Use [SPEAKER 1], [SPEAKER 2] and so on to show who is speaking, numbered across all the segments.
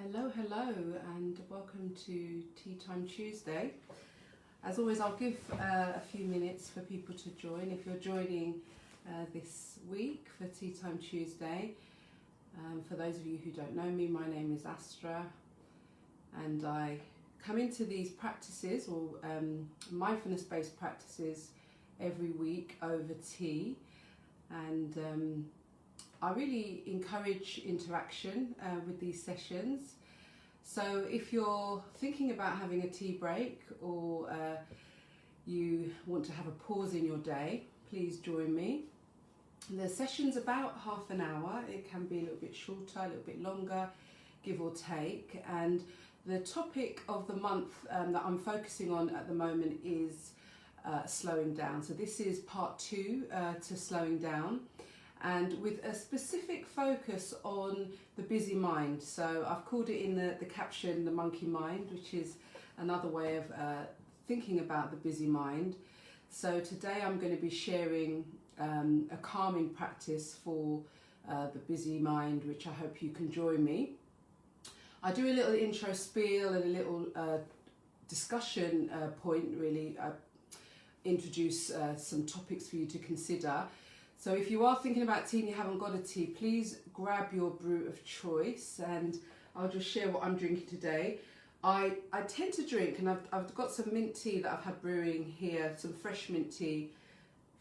[SPEAKER 1] Hello, and welcome to Tea Time Tuesday. As always, I'll give a few minutes for people to join. If you're joining this week for Tea Time Tuesday, for those of you who don't know me, my name is Astra, and I come into these practices or mindfulness-based practices every week over tea, and I really encourage interaction with these sessions. So if you're thinking about having a tea break or you want to have a pause in your day, please join me. The session's about half an hour. It can be a little bit shorter, a little bit longer, give or take. And the topic of the month that I'm focusing on at the moment is slowing down. So this is part 2 to slowing down, and with a specific focus on the busy mind. So I've called it in the caption the monkey mind, which is another way of thinking about the busy mind. So today I'm going to be sharing a calming practice for the busy mind, which I hope you can join me. I do a little intro spiel and a little discussion point, really. I introduce some topics for you to consider. So if you are thinking about tea and you haven't got a tea, please grab your brew of choice, and I'll just share what I'm drinking today. I tend to drink, and I've got some mint tea that I've had brewing here, some fresh mint tea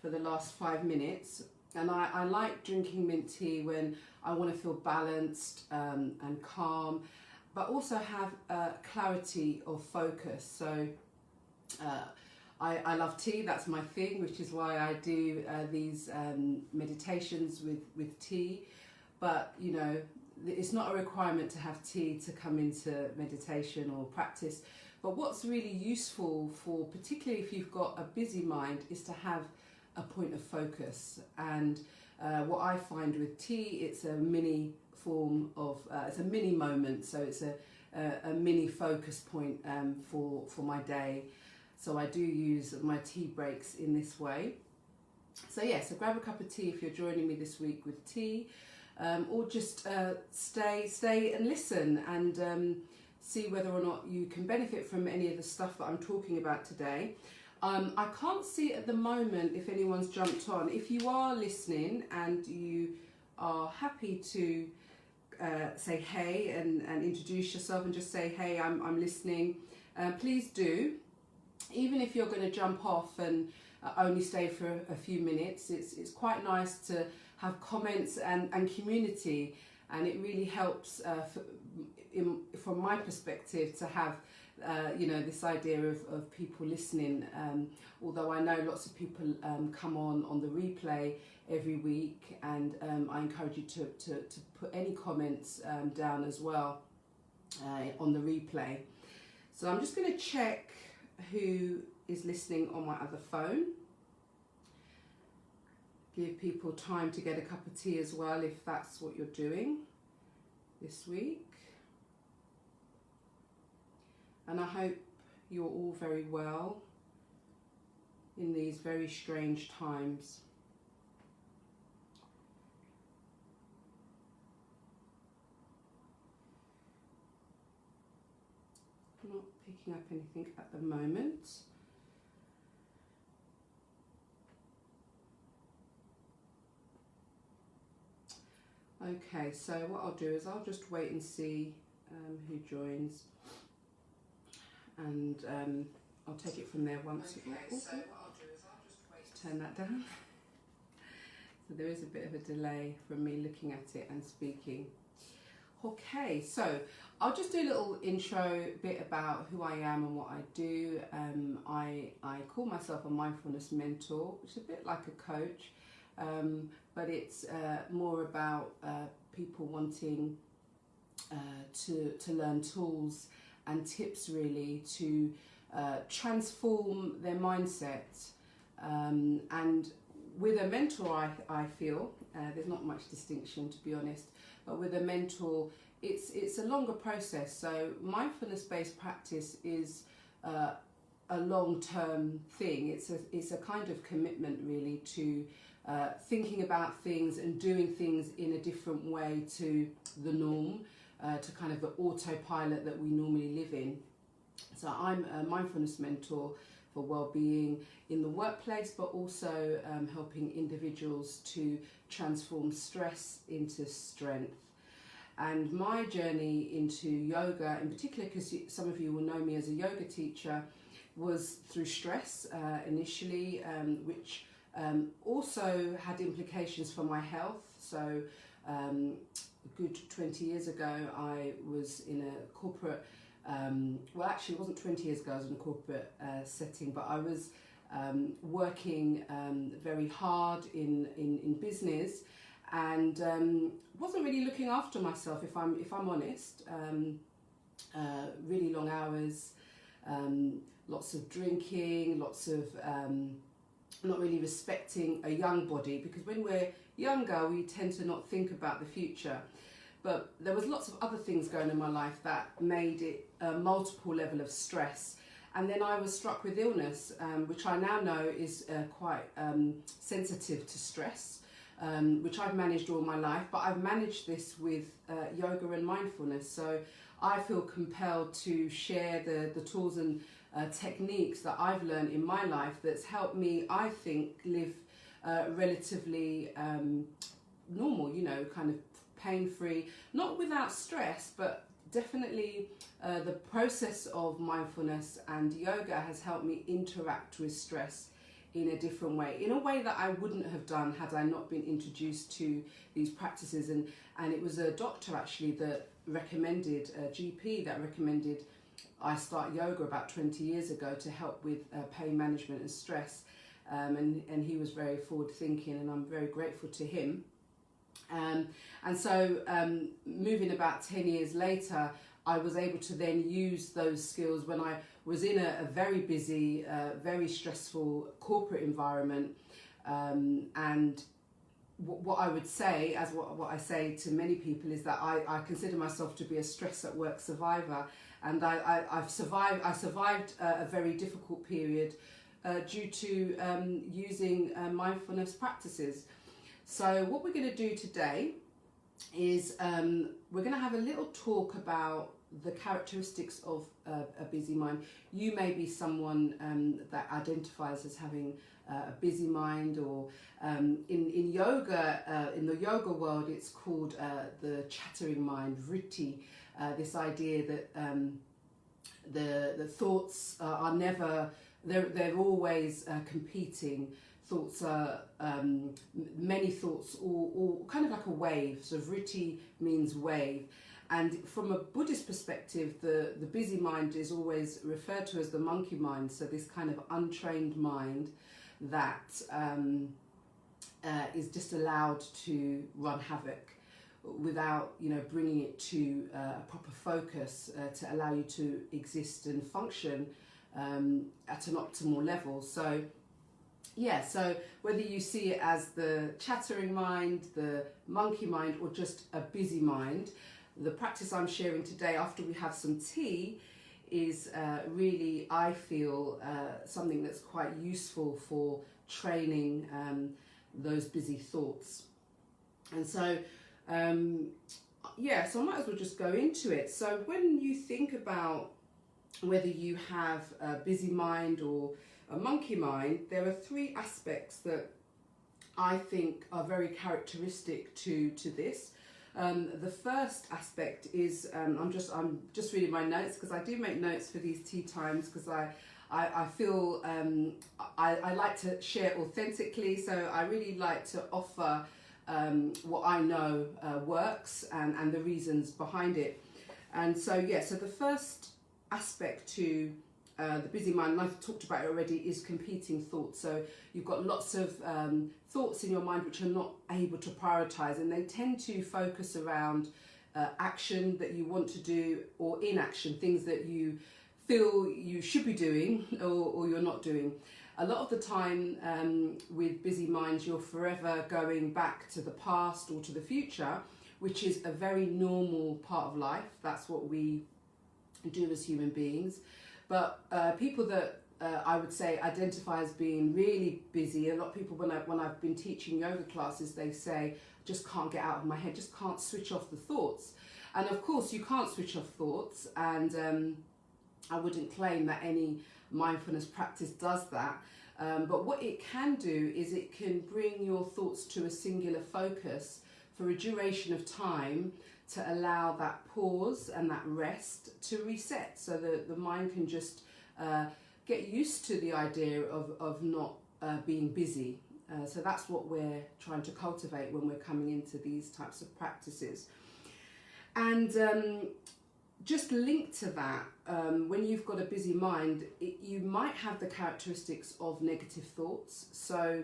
[SPEAKER 1] for the last 5 minutes. And I like drinking mint tea when I want to feel balanced and calm, but also have clarity of focus. So I love tea, that's my thing, which is why I do these meditations with tea. But, you know, it's not a requirement to have tea to come into meditation or practice. But what's really useful for, particularly if you've got a busy mind, is to have a point of focus. And what I find with tea, it's a mini form of, it's a mini moment. So it's a mini focus point for my day. So I do use my tea breaks in this way. So yeah, so grab a cup of tea if you're joining me this week with tea, or just stay and listen and see whether or not you can benefit from any of the stuff that I'm talking about today. I can't see at the moment if anyone's jumped on. If you are listening and you are happy to say hey and introduce yourself and just say, hey, I'm listening, please do. Even if you're going to jump off and only stay for a few minutes, it's quite nice to have comments and community, and it really helps from my perspective to have you know, this idea of people listening, although I know lots of people come on the replay every week, and I encourage you to put any comments down as well on the replay. So I'm just going to check who is listening on my other phone. Give people time to get a cup of tea as well if that's what you're doing this week. And I hope you're all very well in these very strange times. Not picking up anything at the moment. Okay, so what I'll do is I'll just wait and see who joins, and I'll take it from there once. Okay, so what I'll do is I'll just wait. Turn that down. So there is a bit of a delay from me looking at it and speaking. Okay, so I'll just do a little intro bit about who I am and what I do. I call myself a mindfulness mentor, which is a bit like a coach, but it's more about people wanting to learn tools and tips really to transform their mindset. And with a mentor, I feel, there's not much distinction, to be honest, but with a mentor, it's a longer process. So mindfulness-based practice is a long-term thing. It's a kind of commitment really to thinking about things and doing things in a different way to the norm. to kind of the autopilot that we normally live in. So I'm a mindfulness mentor for well-being in the workplace, but also helping individuals to transform stress into strength. And my journey into yoga, in particular, because some of you will know me as a yoga teacher, was through stress initially, which also had implications for my health. So a good 20 years ago, I was in a corporate, well, actually it wasn't 20 years ago, I was in a corporate setting, but I was working very hard in business, and wasn't really looking after myself, if I'm honest. Really long hours, lots of drinking, lots of not really respecting a young body, because when we're younger we tend to not think about the future. But there was lots of other things going on in my life that made it a multiple level of stress. And then I was struck with illness, which I now know is quite sensitive to stress, which I've managed all my life, but I've managed this with yoga and mindfulness. So I feel compelled to share the tools and techniques that I've learned in my life that's helped me, I think, live relatively normal, you know, kind of pain-free, not without stress, but definitely the process of mindfulness and yoga has helped me interact with stress in a different way, in a way that I wouldn't have done had I not been introduced to these practices. And it was a doctor actually that recommended, a GP that recommended I start yoga about 20 years ago to help with pain management and stress. And he was very forward thinking, and I'm very grateful to him. And so moving about 10 years later, I was able to then use those skills when I was in a very busy, very stressful corporate environment. And what I would say, as what I say to many people, is that I consider myself to be a stress at work survivor. And I survived a very difficult period due to using mindfulness practices. So what we're going to do today is we're going to have a little talk about the characteristics of a busy mind. You may be someone that identifies as having a busy mind, or in yoga, in the yoga world, it's called the chattering mind, vritti. This idea that the thoughts are never, they're always competing. Thoughts are many thoughts, all kind of like a wave. So vritti means wave, and from a Buddhist perspective, the busy mind is always referred to as the monkey mind. So this kind of untrained mind that is just allowed to run havoc without, you know, bringing it to a proper focus to allow you to exist and function at an optimal level. So yeah, so whether you see it as the chattering mind, the monkey mind, or just a busy mind, the practice I'm sharing today after we have some tea is really, I feel, something that's quite useful for training those busy thoughts. And so, yeah, so I might as well just go into it. So when you think about whether you have a busy mind or a monkey mind, there are three aspects that I think are very characteristic to this. The first aspect is, I'm just reading my notes because I do make notes for these tea times, because I feel I like to share authentically, so I really like to offer what I know works and the reasons behind it. And so yeah, so the first aspect to the busy mind, and I've talked about it already, is competing thoughts. So you've got lots of thoughts in your mind which are not able to prioritize, and they tend to focus around action that you want to do, or inaction, things that you feel you should be doing or you're not doing. A lot of the time with busy minds, you're forever going back to the past or to the future, which is a very normal part of life. That's what we do as human beings. But people that I would say identify as being really busy, a lot of people, when I've been teaching yoga classes, they say, just can't get out of my head, just can't switch off the thoughts. And of course you can't switch off thoughts, and I wouldn't claim that any mindfulness practice does that. But what it can do is it can bring your thoughts to a singular focus for a duration of time to allow that pause and that rest to reset, so that the mind can just get used to the idea of not being busy. So that's what we're trying to cultivate when we're coming into these types of practices. And just linked to that, when you've got a busy mind, you might have the characteristics of negative thoughts. So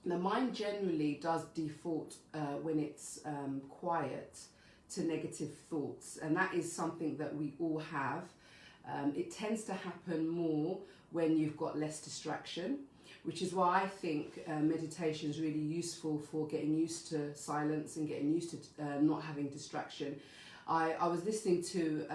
[SPEAKER 1] the mind generally does default when it's quiet to negative thoughts, and that is something that we all have. It tends to happen more when you've got less distraction, which is why I think meditation is really useful for getting used to silence and getting used to not having distraction. I was listening to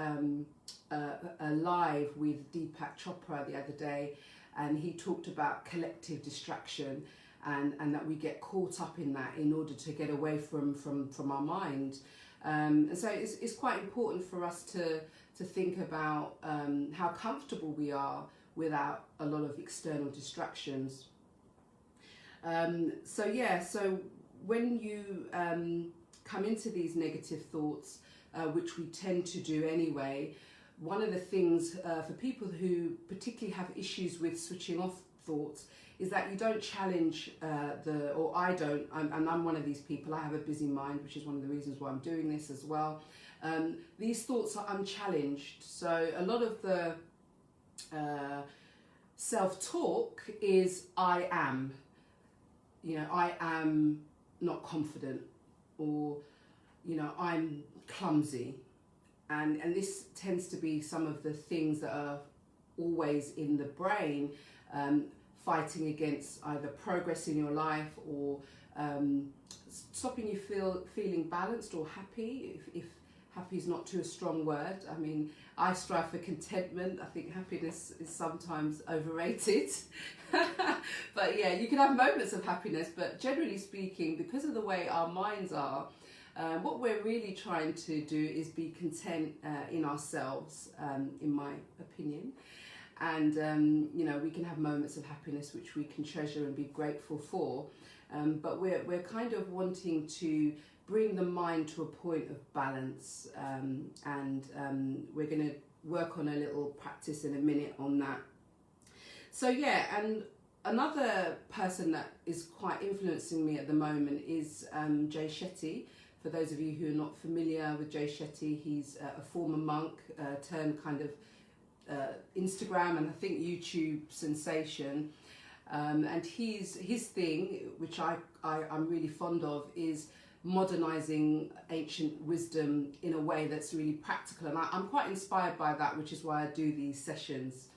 [SPEAKER 1] a live with Deepak Chopra the other day, and he talked about collective distraction, and that we get caught up in that in order to get away from our mind. And so it's quite important for us to think about how comfortable we are without a lot of external distractions. So when you come into these negative thoughts, which we tend to do anyway, one of the things for people who particularly have issues with switching off thoughts is that you don't challenge or I don't, and I'm one of these people. I have a busy mind, which is one of the reasons why I'm doing this as well. These thoughts are unchallenged. So a lot of the self-talk is I am. I am not confident, or, I'm clumsy. And this tends to be some of the things that are always in the brain, fighting against either progress in your life or stopping you feeling balanced or happy, if happy is not too a strong word. I mean, I strive for contentment. I think happiness is sometimes overrated. But yeah, you can have moments of happiness, but generally speaking, because of the way our minds are, what we're really trying to do is be content in ourselves, in my opinion. And we can have moments of happiness which we can treasure and be grateful for, but we're kind of wanting to bring the mind to a point of balance, and we're going to work on a little practice in a minute on that. So yeah, and another person that is quite influencing me at the moment is Shetty. For those of you who are not familiar with Shetty, he's a former monk turned kind of Instagram and I think YouTube sensation, and his thing, which I'm really fond of, is modernizing ancient wisdom in a way that's really practical, and I'm quite inspired by that, which is why I do these sessions.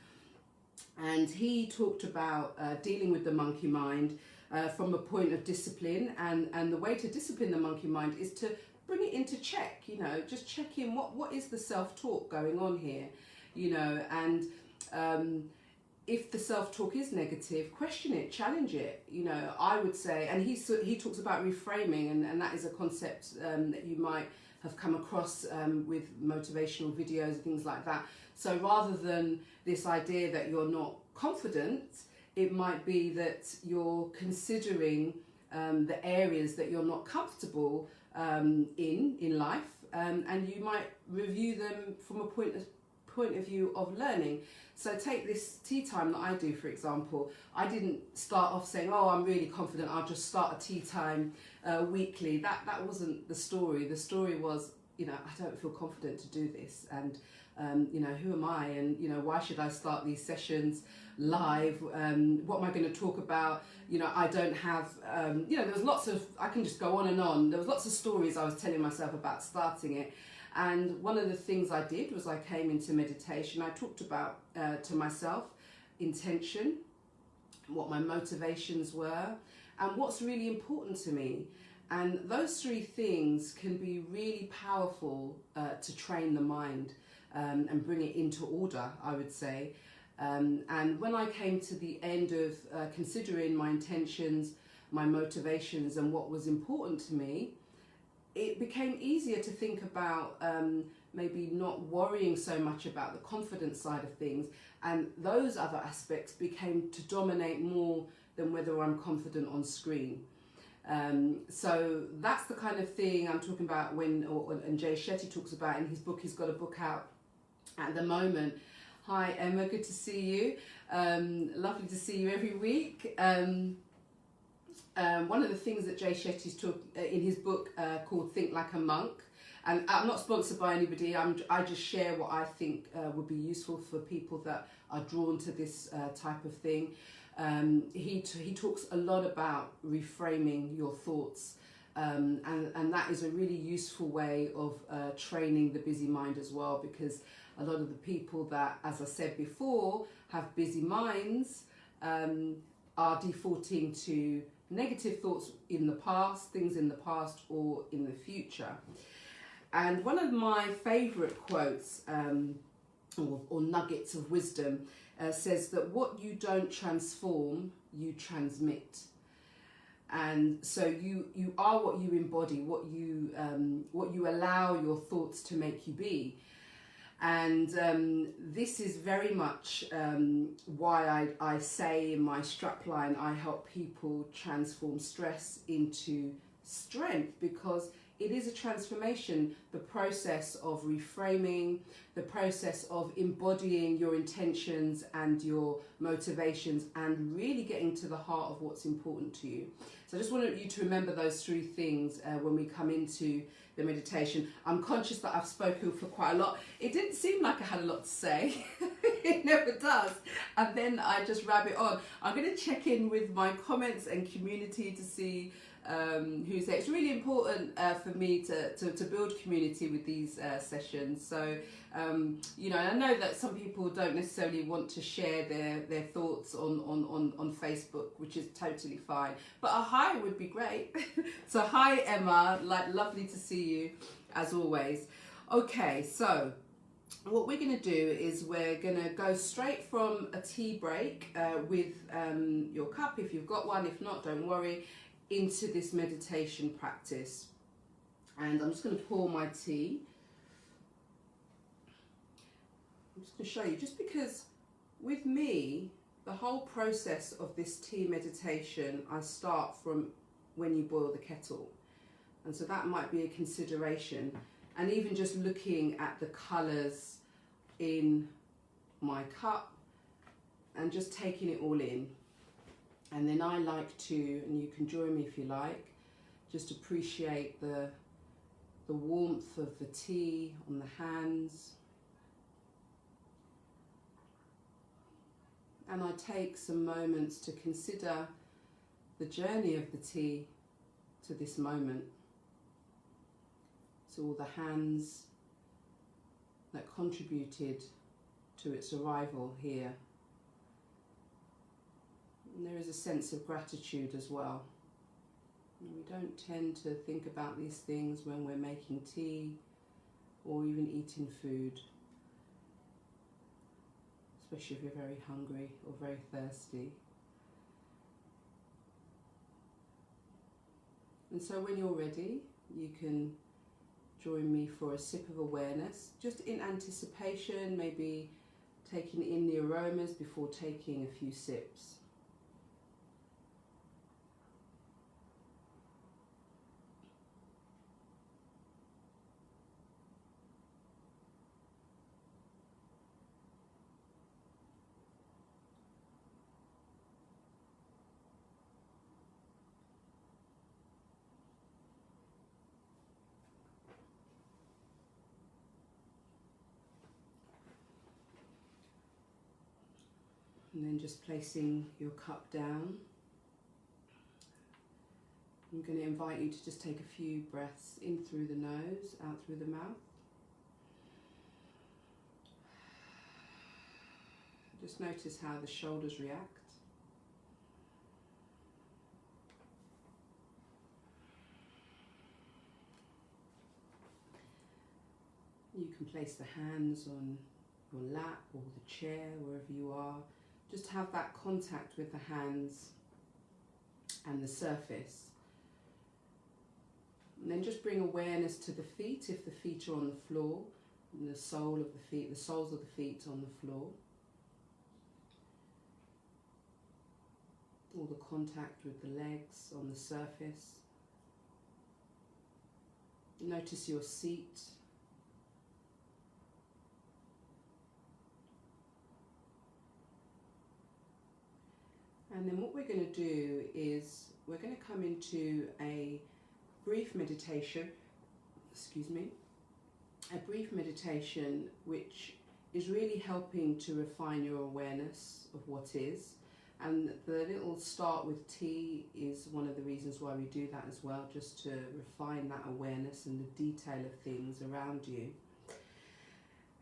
[SPEAKER 1] And he talked about dealing with the monkey mind from a point of discipline, and the way to discipline the monkey mind is to bring it into check. Just check in what is the self-talk going on here, and if the self-talk is negative, question it, challenge it. I would say, and he talks about reframing, and that is a concept that you might have come across with motivational videos and things like that. So rather than this idea that you're not confident, it might be that you're considering the areas that you're not comfortable in life, and you might review them from a point of view of learning. So take this tea time that I do, for example. I didn't start off saying, oh, I'm really confident, I'll just start a tea time weekly. That wasn't the story. The story was, I don't feel confident to do this, and who am I, and why should I start these sessions live? What am I going to talk about? I don't have, there was lots of, I can just go on and on. There was lots of stories I was telling myself about starting it. And one of the things I did was I came into meditation. I talked about to myself intention, what my motivations were, and what's really important to me. And those three things can be really powerful to train the mind and bring it into order, I would say. And when I came to the end of considering my intentions, my motivations and what was important to me, it became easier to think about maybe not worrying so much about the confidence side of things, and those other aspects became to dominate more than whether I'm confident on screen. So that's the kind of thing I'm talking about and Jay Shetty talks about in his book. He's got a book out at the moment. Hi Emma, good to see you. Lovely to see you every week. One of the things that Jay Shetty's talked in his book called Think Like a Monk, and I'm not sponsored by anybody, I just share what I think would be useful for people that are drawn to this type of thing. He talks a lot about reframing your thoughts, and that is a really useful way of training the busy mind as well, because a lot of the people that, as I said before, have busy minds are defaulting to negative thoughts in the past, things in the past or in the future. And one of my favourite quotes or nuggets of wisdom says that what you don't transform, you transmit. And so you are what you embody, what you allow your thoughts to make you be. And this is very much why I say in my strapline, I help people transform stress into strength, because it is a transformation, the process of reframing, the process of embodying your intentions and your motivations and really getting to the heart of what's important to you. So I just wanted you to remember those three things when we come into the meditation. I'm conscious that I've spoken for quite a lot. It didn't seem like I had a lot to say. It never does. And then I just rabbit on. I'm going to check in with my comments and community to see who's there. It's really important for me to build community with these sessions. So, you know, I know that some people don't necessarily want to share their thoughts on Facebook, which is totally fine. But a hi would be great. So hi Emma, lovely to see you as always. Okay, so what we're going to do is we're going to go straight from a tea break with your cup, if you've got one. If not, don't worry, into this meditation practice. And I'm just going to pour my tea. I'm just going to show you, just because with me, the whole process of this tea meditation, I start from when you boil the kettle. And so that might be a consideration. And even just looking at the colours in my cup and just taking it all in. And then I like to, and you can join me if you like, just appreciate the warmth of the tea on the hands. And I take some moments to consider the journey of the tea to this moment. So all the hands that contributed to its arrival here. And there is a sense of gratitude as well. And we don't tend to think about these things when we're making tea or even eating food, especially if you're very hungry or very thirsty. And so when you're ready, you can join me for a sip of awareness, just in anticipation, maybe taking in the aromas before taking a few sips. And then just placing your cup down. I'm going to invite you to just take a few breaths in through the nose, out through the mouth. Just notice how the shoulders react. You can place the hands on your lap or the chair, wherever you are. Just have that contact with the hands and the surface. And then just bring awareness to the feet if the feet are on the floor, and the soles of the feet on the floor. All the contact with the legs on the surface. Notice your seat. And then what we're going to do is we're going to come into a brief meditation, a brief meditation which is really helping to refine your awareness of what is. And the little start with tea is one of the reasons why we do that as well, just to refine that awareness and the detail of things around you.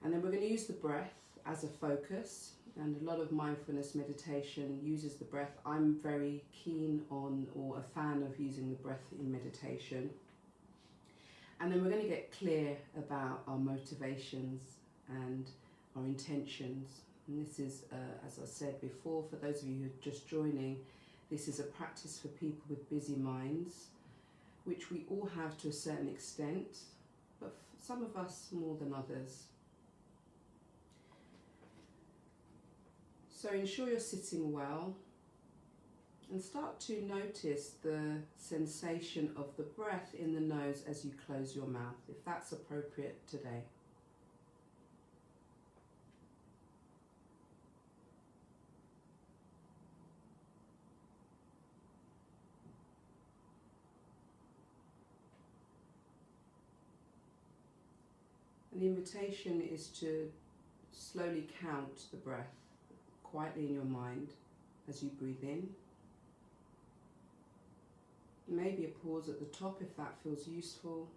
[SPEAKER 1] And then we're going to use the breath as a focus, and a lot of mindfulness meditation uses the breath. I'm very keen on, or a fan of, using the breath in meditation. And then we're going to get clear about our motivations and our intentions. And this is, as I said before, for those of you who are just joining, this is a practice for people with busy minds, which we all have to a certain extent, but some of us more than others. So ensure you're sitting well, and start to notice the sensation of the breath in the nose as you close your mouth, if that's appropriate today. And the invitation is to slowly count the breath quietly in your mind as you breathe in. Maybe a pause at the top if that feels useful,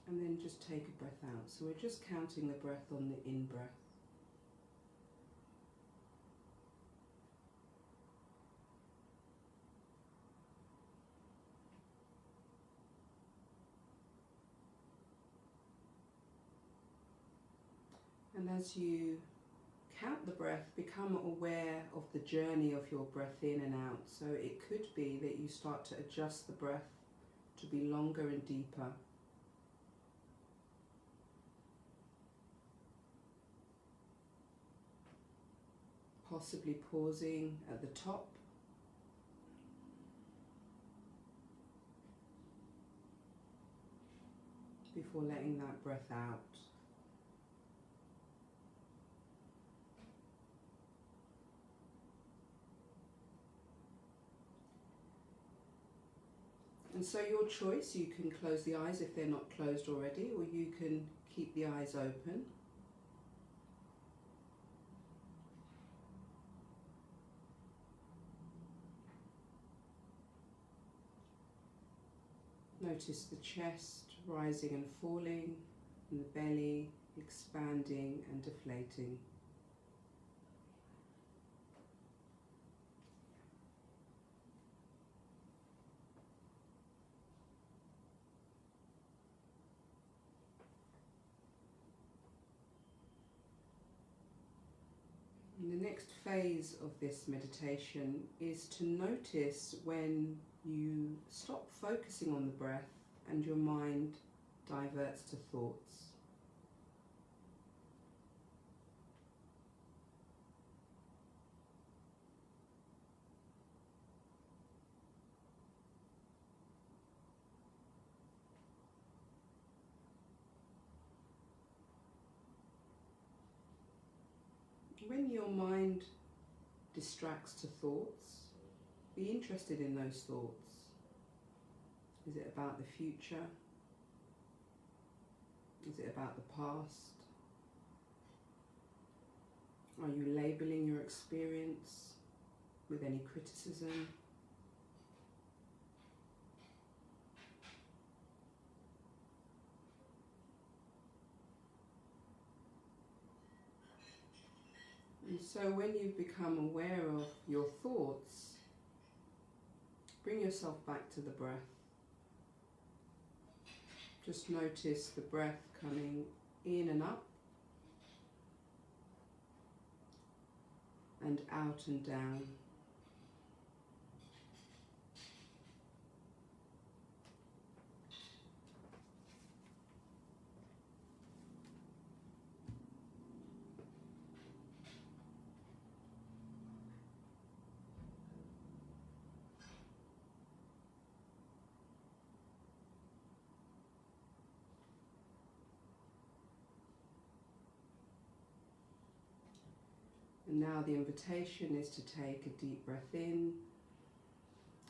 [SPEAKER 1] and then just take a breath out. So we're just counting the breath on the in-breath. And as you count the breath, become aware of the journey of your breath in and out. So it could be that you start to adjust the breath to be longer and deeper. Possibly pausing at the top. Before letting that breath out. And so your choice, you can close the eyes if they're not closed already, or you can keep the eyes open. Notice the chest rising and falling, and the belly expanding and deflating. And the next phase of this meditation is to notice when you stop focusing on the breath and your mind diverts to thoughts. When your mind distracts to thoughts, be interested in those thoughts. Is it about the future? Is it about the past? Are you labeling your experience with any criticism? And so when you become aware of your thoughts, bring yourself back to the breath. Just notice the breath coming in and up, and out and down. And now the invitation is to take a deep breath in,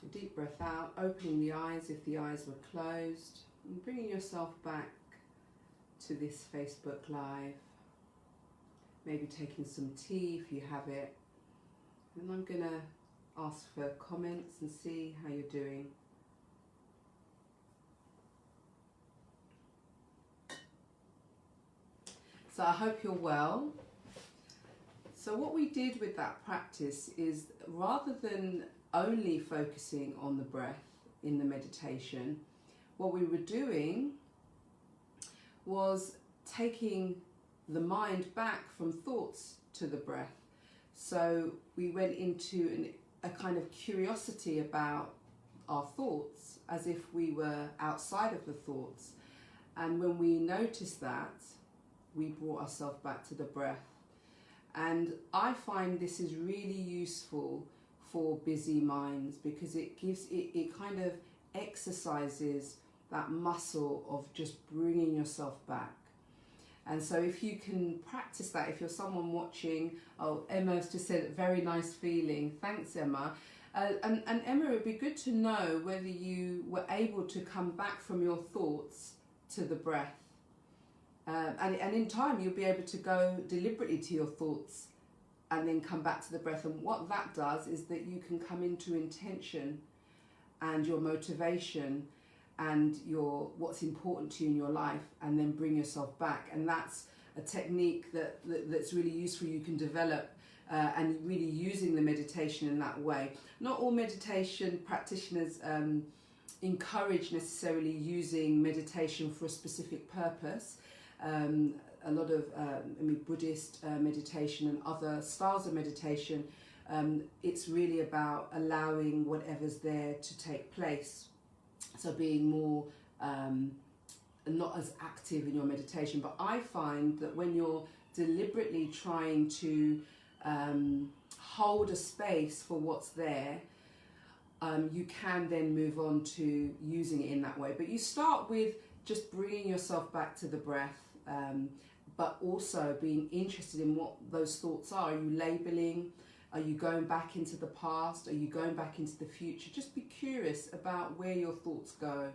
[SPEAKER 1] a deep breath out, opening the eyes if the eyes were closed, and bringing yourself back to this Facebook Live. Maybe taking some tea if you have it. And I'm going to ask for comments and see how you're doing. So I hope you're well. So what we did with that practice is, rather than only focusing on the breath in the meditation, what we were doing was taking the mind back from thoughts to the breath. So we went into a kind of curiosity about our thoughts, as if we were outside of the thoughts. And when we noticed that, we brought ourselves back to the breath. And I find this is really useful for busy minds, because it gives it kind of exercises that muscle of just bringing yourself back. And so if you can practice that, if you're someone watching, oh, Emma's just said, very nice feeling. Thanks, Emma. And Emma, it would be good to know whether you were able to come back from your thoughts to the breath. And in time, you'll be able to go deliberately to your thoughts and then come back to the breath. And what that does is that you can come into intention and your motivation and what's important to you in your life, and then bring yourself back. And that's a technique that's really useful. You can develop and really using the meditation in that way. Not all meditation practitioners encourage necessarily using meditation for a specific purpose. A lot of Buddhist meditation and other styles of meditation, it's really about allowing whatever's there to take place. So being more not as active in your meditation. But I find that when you're deliberately trying to hold a space for what's there, you can then move on to using it in that way. But you start with just bringing yourself back to the breath, but also being interested in what those thoughts are. Are you labeling? Are you going back into the past? Are you going back into the future? Just be curious about where your thoughts go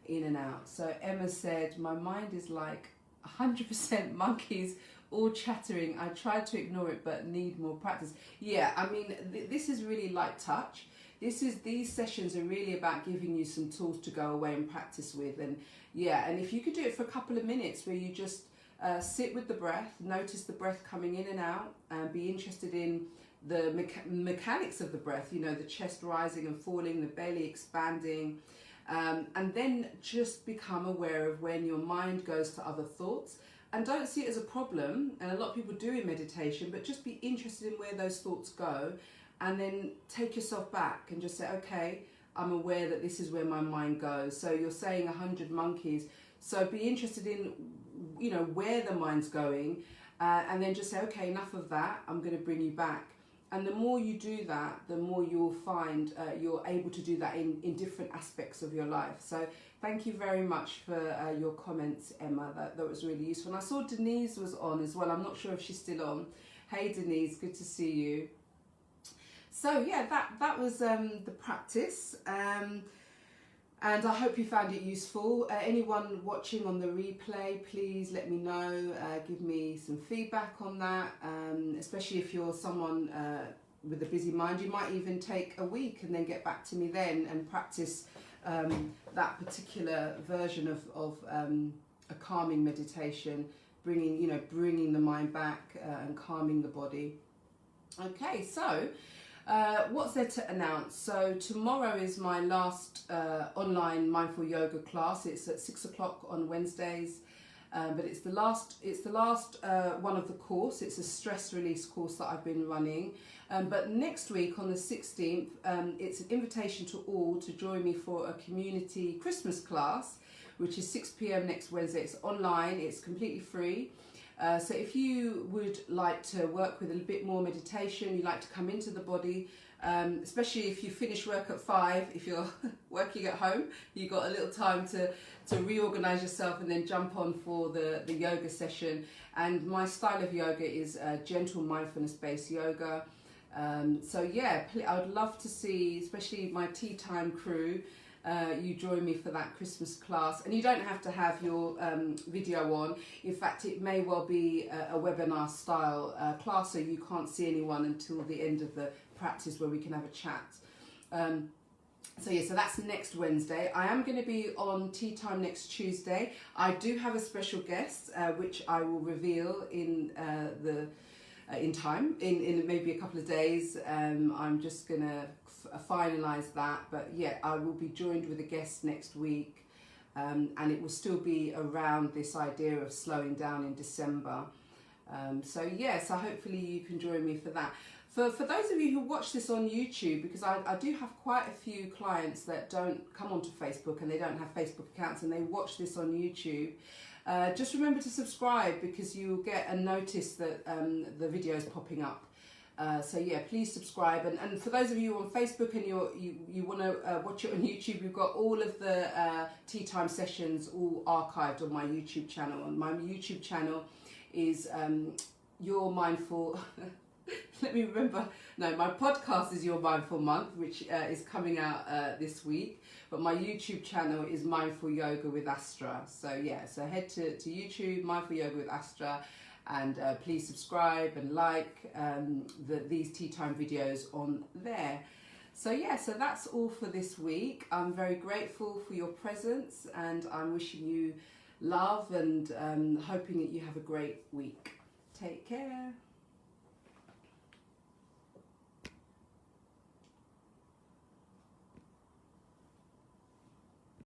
[SPEAKER 1] in and out. So Emma said, my mind is like 100% monkeys all chattering. I tried to ignore it but need more practice. Yeah, I mean, this is really light touch. These sessions are really about giving you some tools to go away and practice with. And yeah, and if you could do it for a couple of minutes where you just sit with the breath, notice the breath coming in and out, and be interested in the mechanics of the breath, you know, the chest rising and falling, the belly expanding, and then just become aware of when your mind goes to other thoughts. And don't see it as a problem, and a lot of people do in meditation, but just be interested in where those thoughts go, and then take yourself back and just say, okay, I'm aware that this is where my mind goes. So you're saying 100 monkeys, so be interested in, you know, where the mind's going, and then just say, okay, enough of that, I'm going to bring you back. And the more you do that, the more you'll find you're able to do that in different aspects of your life. So thank you very much for your comments, Emma. That was really useful. And I saw Denise was on as well. I'm not sure if she's still on. Hey, Denise, good to see you. So yeah, that was the practice. And I hope you found it useful. Anyone watching on the replay, please let me know, give me some feedback on that, especially if you're someone with a busy mind. You might even take a week and then get back to me then and practice that particular version of a calming meditation, bringing the mind back and calming the body. Okay, so what's there to announce? So tomorrow is my last online mindful yoga class. It's at 6 o'clock on Wednesdays, but it's the last one of the course. It's a stress release course that I've been running. But next week on the 16th, it's an invitation to all to join me for a community Christmas class, which is 6 p.m. next Wednesday. It's online. It's completely free. So if you would like to work with a bit more meditation, you like to come into the body, especially if you finish work at 5, if you're working at home, you've got a little time to reorganize yourself and then jump on for the yoga session. And my style of yoga is gentle mindfulness-based yoga. So yeah, I would love to see, especially my tea time crew, you join me for that Christmas class. And you don't have to have your video on. In fact, it may well be a webinar style class, so you can't see anyone until the end of the practice where we can have a chat. So yeah, so that's next Wednesday. I am going to be on Tea Time next Tuesday. I do have a special guest, which I will reveal in time, in maybe a couple of days. I'm just going to finalise that, but yeah, I will be joined with a guest next week, and it will still be around this idea of slowing down in December. So yeah, so hopefully you can join me for that. For those of you who watch this on YouTube, because I do have quite a few clients that don't come onto Facebook and they don't have Facebook accounts and they watch this on YouTube, just remember to subscribe, because you'll get a notice that the video is popping up. So yeah, please subscribe. And for those of you on Facebook and you want to watch it on YouTube, we've got all of the tea time sessions all archived on my YouTube channel. And my YouTube channel is Your Mindful... Let me remember. No, my podcast is Your Mindful Month, which is coming out this week. But my YouTube channel is Mindful Yoga with Astra. So yeah, so head to YouTube, Mindful Yoga with Astra, and please subscribe and like these tea time videos on there. So yeah, so that's all for this week. I'm very grateful for your presence, and I'm wishing you love and hoping that you have a great week. Take care.